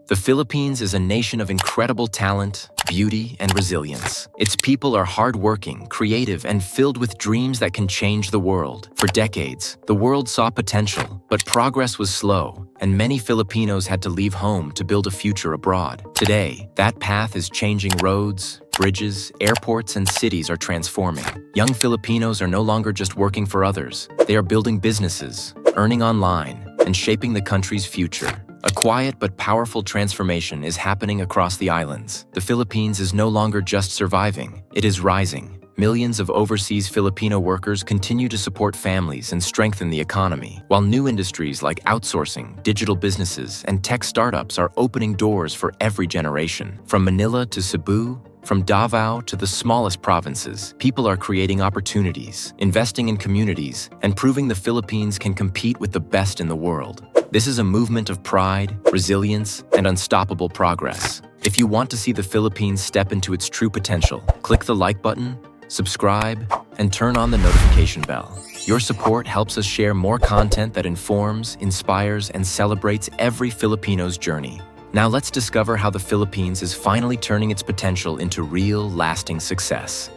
The Philippines is a nation of incredible talent, beauty, and resilience. Its people are hardworking, creative, and filled with dreams that can change the world. For decades, the world saw potential, but progress was slow, and many Filipinos had to leave home to build a future abroad. Today, that path is changing. Roads, bridges, airports, and cities are transforming. Young Filipinos are no longer just working for others. They are building businesses, earning online, and shaping the country's future. A quiet but powerful transformation is happening across the islands. The Philippines is no longer just surviving, it is rising. Millions of overseas Filipino workers continue to support families and strengthen the economy, while new industries like outsourcing, digital businesses, and tech startups are opening doors for every generation. From Manila to Cebu, from Davao to the smallest provinces, people are creating opportunities, investing in communities, and proving the Philippines can compete with the best in the world. This is a movement of pride, resilience, and unstoppable progress. If you want to see the Philippines step into its true potential, click the like button, subscribe, and turn on the notification bell. Your support helps us share more content that informs, inspires, and celebrates every Filipino's journey. Now let's discover how the Philippines is finally turning its potential into real, lasting success.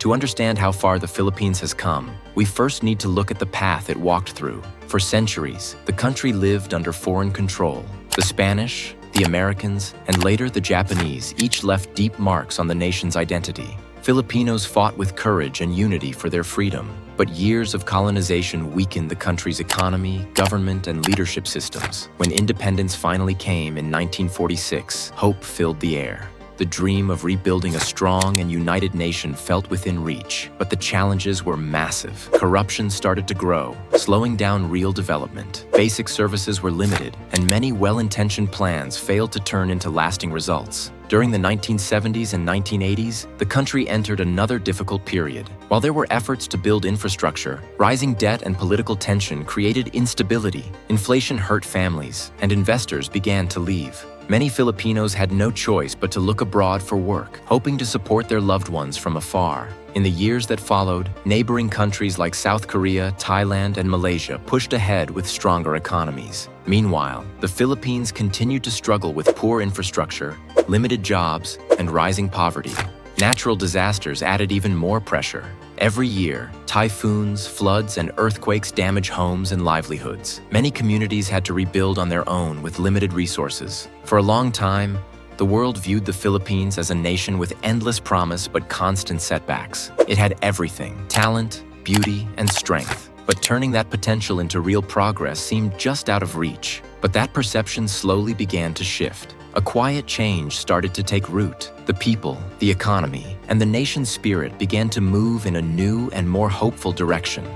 To understand how far the Philippines has come, we first need to look at the path it walked through. For centuries, the country lived under foreign control. The Spanish, the Americans, and later the Japanese each left deep marks on the nation's identity. Filipinos fought with courage and unity for their freedom, but years of colonization weakened the country's economy, government, and leadership systems. When independence finally came in 1946, hope filled the air. The dream of rebuilding a strong and united nation felt within reach, but the challenges were massive. Corruption started to grow, slowing down real development. Basic services were limited, and many well-intentioned plans failed to turn into lasting results. During the 1970s and 1980s, the country entered another difficult period. While there were efforts to build infrastructure, rising debt and political tension created instability. Inflation hurt families, and investors began to leave. Many Filipinos had no choice but to look abroad for work, hoping to support their loved ones from afar. In the years that followed, neighboring countries like South Korea, Thailand, and Malaysia pushed ahead with stronger economies. Meanwhile, the Philippines continued to struggle with poor infrastructure, limited jobs, and rising poverty. Natural disasters added even more pressure. Every year, typhoons, floods, and earthquakes damage homes and livelihoods. Many communities had to rebuild on their own with limited resources. For a long time, the world viewed the Philippines as a nation with endless promise but constant setbacks. It had everything: talent, beauty, and strength. But turning that potential into real progress seemed just out of reach. But that perception slowly began to shift. A quiet change started to take root. The people, the economy, and the nation's spirit began to move in a new and more hopeful direction.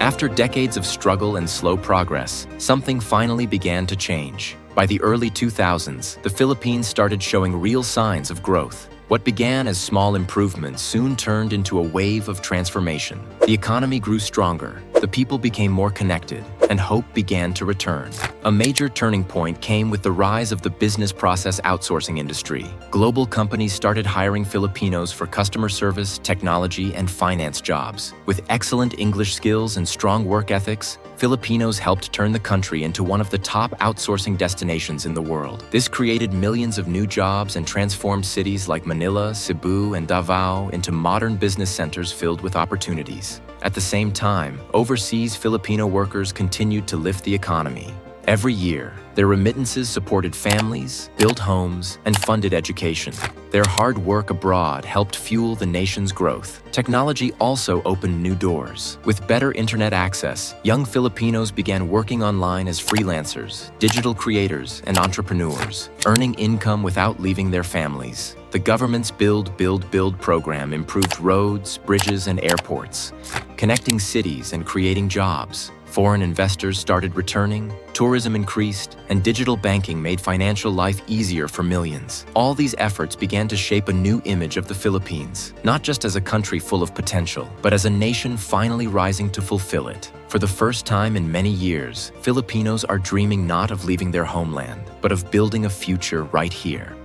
After decades of struggle and slow progress, something finally began to change. By the early 2000s, the Philippines started showing real signs of growth. What began as small improvements soon turned into a wave of transformation. The economy grew stronger, the people became more connected, and hope began to return. A major turning point came with the rise of the business process outsourcing industry. Global companies started hiring Filipinos for customer service, technology, and finance jobs. With excellent English skills and strong work ethics, Filipinos helped turn the country into one of the top outsourcing destinations in the world. This created millions of new jobs and transformed cities like Manila, Cebu, and Davao into modern business centers filled with opportunities. At the same time, overseas Filipino workers continued to lift the economy. Every year, their remittances supported families, built homes, and funded education. Their hard work abroad helped fuel the nation's growth. Technology also opened new doors. With better internet access, young Filipinos began working online as freelancers, digital creators, and entrepreneurs, earning income without leaving their families. The government's Build, Build, Build program improved roads, bridges, and airports, connecting cities and creating jobs. Foreign investors started returning, tourism increased, and digital banking made financial life easier for millions. All these efforts began to shape a new image of the Philippines, not just as a country full of potential, but as a nation finally rising to fulfill it. For the first time in many years, Filipinos are dreaming not of leaving their homeland, but of building a future right here.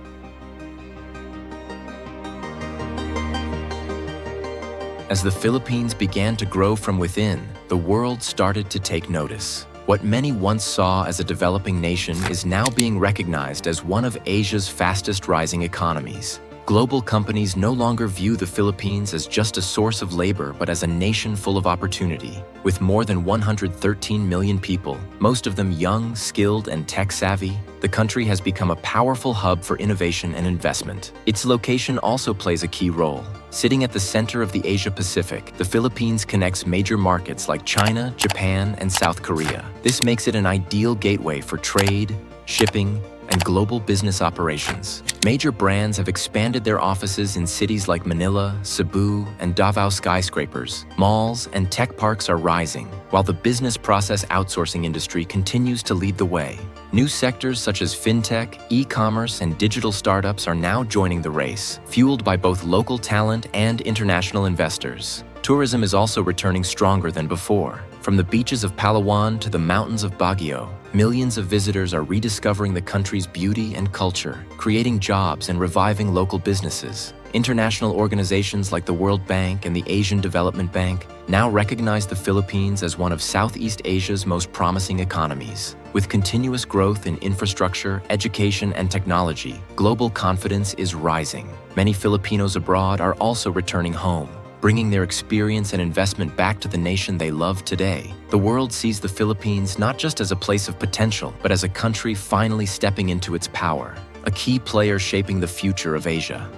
As the Philippines began to grow from within, the world started to take notice. What many once saw as a developing nation is now being recognized as one of Asia's fastest rising economies. Global companies no longer view the Philippines as just a source of labor, but as a nation full of opportunity. With more than 113 million people, most of them young, skilled, and tech-savvy, the country has become a powerful hub for innovation and investment. Its location also plays a key role. Sitting at the center of the Asia-Pacific, the Philippines connects major markets like China, Japan, and South Korea. This makes it an ideal gateway for trade, shipping, and global business operations. Major brands have expanded their offices in cities like Manila, Cebu, and Davao skyscrapers. Malls and tech parks are rising, while the business process outsourcing industry continues to lead the way. New sectors such as fintech, e-commerce, and digital startups are now joining the race, fueled by both local talent and international investors. Tourism is also returning stronger than before. From the beaches of Palawan to the mountains of Baguio, millions of visitors are rediscovering the country's beauty and culture, creating jobs and reviving local businesses. International organizations like the World Bank and the Asian Development Bank now recognize the Philippines as one of Southeast Asia's most promising economies. With continuous growth in infrastructure, education, and technology, global confidence is rising. Many Filipinos abroad are also returning home, bringing their experience and investment back to the nation they love today. The world sees the Philippines not just as a place of potential, but as a country finally stepping into its power, a key player shaping the future of Asia.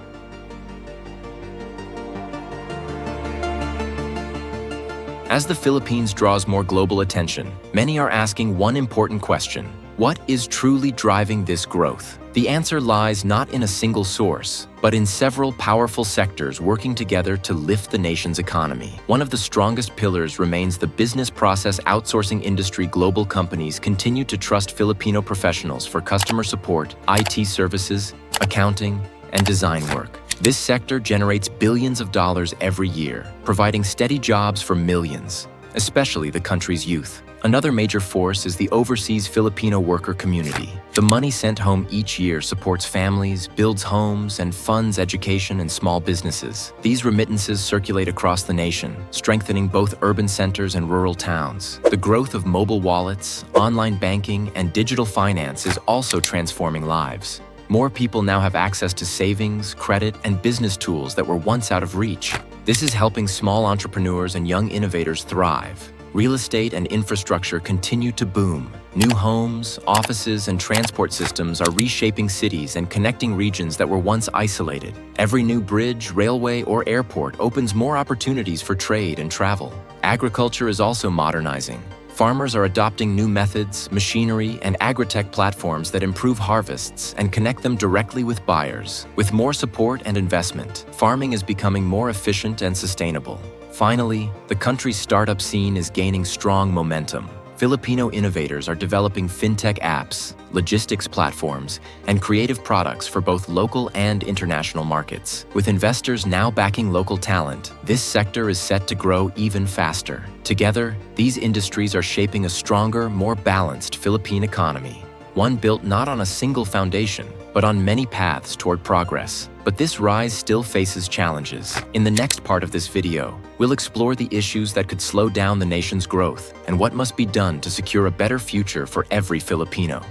As the Philippines draws more global attention, many are asking one important question: what is truly driving this growth? The answer lies not in a single source, but in several powerful sectors working together to lift the nation's economy. One of the strongest pillars remains the business process outsourcing industry. Global companies continue to trust Filipino professionals for customer support, IT services, accounting, and design work. This sector generates billions of dollars every year, providing steady jobs for millions, especially the country's youth. Another major force is the overseas Filipino worker community. The money sent home each year supports families, builds homes, and funds education and small businesses. These remittances circulate across the nation, strengthening both urban centers and rural towns. The growth of mobile wallets, online banking, and digital finance is also transforming lives. More people now have access to savings, credit, and business tools that were once out of reach. This is helping small entrepreneurs and young innovators thrive. Real estate and infrastructure continue to boom. New homes, offices, and transport systems are reshaping cities and connecting regions that were once isolated. Every new bridge, railway, or airport opens more opportunities for trade and travel. Agriculture is also modernizing. Farmers are adopting new methods, machinery, and agri-tech platforms that improve harvests and connect them directly with buyers. With more support and investment, farming is becoming more efficient and sustainable. Finally, the country's startup scene is gaining strong momentum. Filipino innovators are developing fintech apps, logistics platforms, and creative products for both local and international markets. With investors now backing local talent, this sector is set to grow even faster. Together, these industries are shaping a stronger, more balanced Philippine economy, one built not on a single foundation, but on many paths toward progress. But this rise still faces challenges. In the next part of this video, we'll explore the issues that could slow down the nation's growth and what must be done to secure a better future for every Filipino.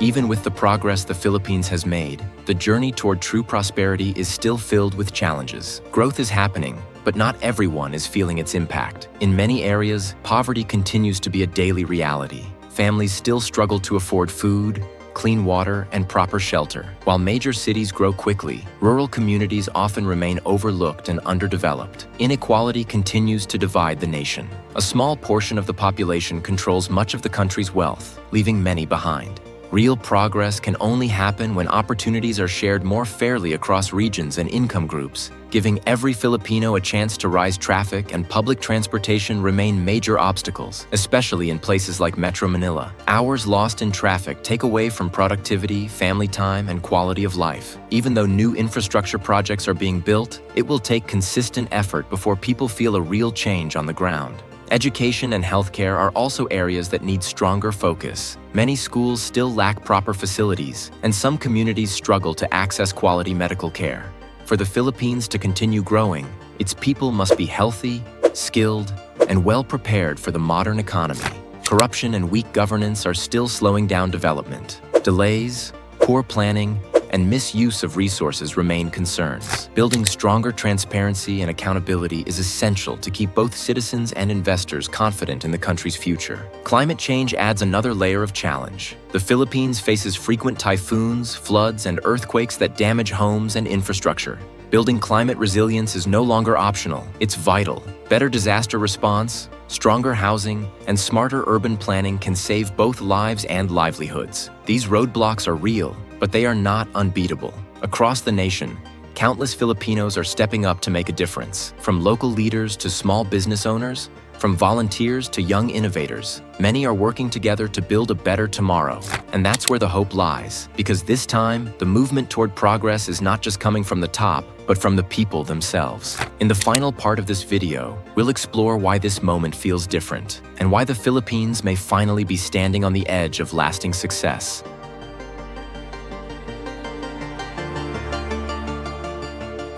Even with the progress the Philippines has made, the journey toward true prosperity is still filled with challenges. Growth is happening, but not everyone is feeling its impact. In many areas, poverty continues to be a daily reality. Families still struggle to afford food, clean water, and proper shelter. While major cities grow quickly, rural communities often remain overlooked and underdeveloped. Inequality continues to divide the nation. A small portion of the population controls much of the country's wealth, leaving many behind. Real progress can only happen when opportunities are shared more fairly across regions and income groups. Giving every Filipino a chance to rise. Traffic and public transportation remain major obstacles, especially in places like Metro Manila. Hours lost in traffic take away from productivity, family time, and quality of life. Even though new infrastructure projects are being built, it will take consistent effort before people feel a real change on the ground. Education and healthcare are also areas that need stronger focus. Many schools still lack proper facilities, and some communities struggle to access quality medical care. For the Philippines to continue growing, its people must be healthy, skilled, and well prepared for the modern economy. Corruption and weak governance are still slowing down development. Delays, poor planning, and misuse of resources remain concerns. Building stronger transparency and accountability is essential to keep both citizens and investors confident in the country's future. Climate change adds another layer of challenge. The Philippines faces frequent typhoons, floods, and earthquakes that damage homes and infrastructure. Building climate resilience is no longer optional, it's vital. Better disaster response, stronger housing, and smarter urban planning can save both lives and livelihoods. These roadblocks are real, but they are not unbeatable. Across the nation, countless Filipinos are stepping up to make a difference. From local leaders to small business owners, from volunteers to young innovators, many are working together to build a better tomorrow. And that's where the hope lies, because this time, the movement toward progress is not just coming from the top, but from the people themselves. In the final part of this video, we'll explore why this moment feels different, and why the Philippines may finally be standing on the edge of lasting success.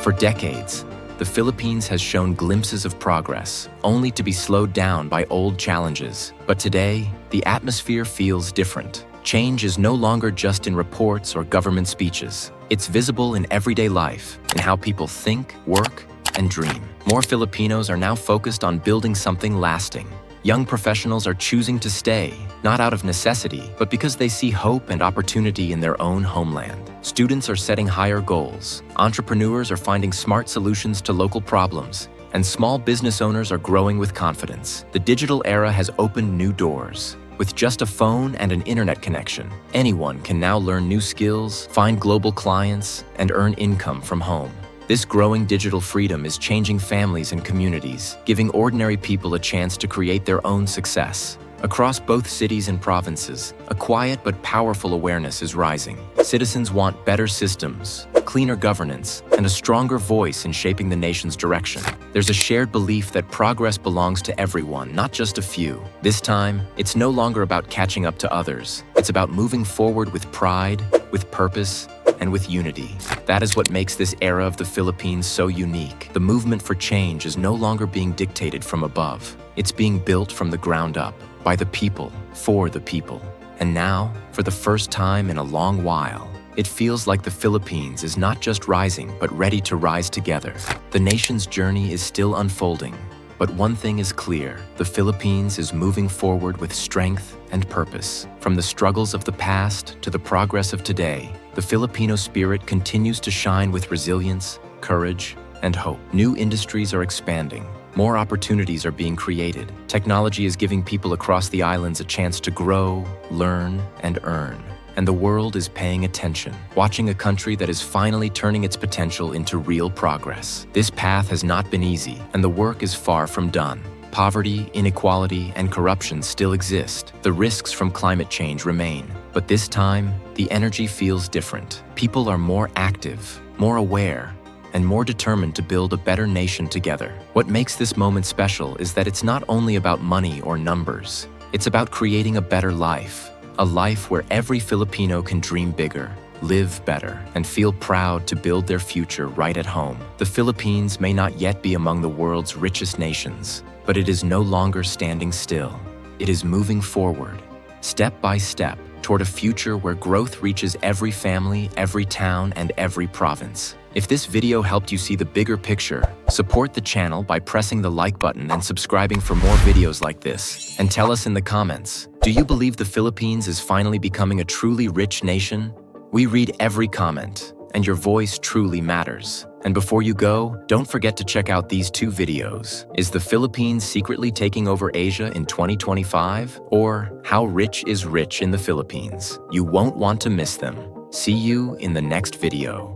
For decades, the Philippines has shown glimpses of progress, only to be slowed down by old challenges. But today, the atmosphere feels different. Change is no longer just in reports or government speeches. It's visible in everyday life, in how people think, work, and dream. More Filipinos are now focused on building something lasting. Young professionals are choosing to stay, not out of necessity, but because they see hope and opportunity in their own homeland. Students are setting higher goals. Entrepreneurs are finding smart solutions to local problems, and small business owners are growing with confidence. The digital era has opened new doors. With just a phone and an internet connection, anyone can now learn new skills, find global clients, and earn income from home. This growing digital freedom is changing families and communities, giving ordinary people a chance to create their own success. Across both cities and provinces, a quiet but powerful awareness is rising. Citizens want better systems, cleaner governance, and a stronger voice in shaping the nation's direction. There's a shared belief that progress belongs to everyone, not just a few. This time, it's no longer about catching up to others. It's about moving forward with pride, with purpose, and with unity. That is what makes this era of the Philippines so unique. The movement for change is no longer being dictated from above. It's being built from the ground up, by the people, for the people. And now, for the first time in a long while, it feels like the Philippines is not just rising, but ready to rise together. The nation's journey is still unfolding, but one thing is clear: the Philippines is moving forward with strength and purpose. From the struggles of the past to the progress of today, the Filipino spirit continues to shine with resilience, courage, and hope. New industries are expanding. More opportunities are being created. Technology is giving people across the islands a chance to grow, learn, and earn. And the world is paying attention, watching a country that is finally turning its potential into real progress. This path has not been easy, and the work is far from done. Poverty, inequality, and corruption still exist. The risks from climate change remain. But this time, the energy feels different. People are more active, more aware, and more determined to build a better nation together. What makes this moment special is that it's not only about money or numbers. It's about creating a better life. A life where every Filipino can dream bigger, live better, and feel proud to build their future right at home. The Philippines may not yet be among the world's richest nations, but it is no longer standing still. It is moving forward, step by step, toward a future where growth reaches every family, every town, and every province. If this video helped you see the bigger picture, support the channel by pressing the like button and subscribing for more videos like this. And tell us in the comments, do you believe the Philippines is finally becoming a truly rich nation? We read every comment, and your voice truly matters. And before you go, don't forget to check out these two videos. Is the Philippines secretly taking over Asia in 2025? Or how rich is rich in the Philippines? You won't want to miss them. See you in the next video.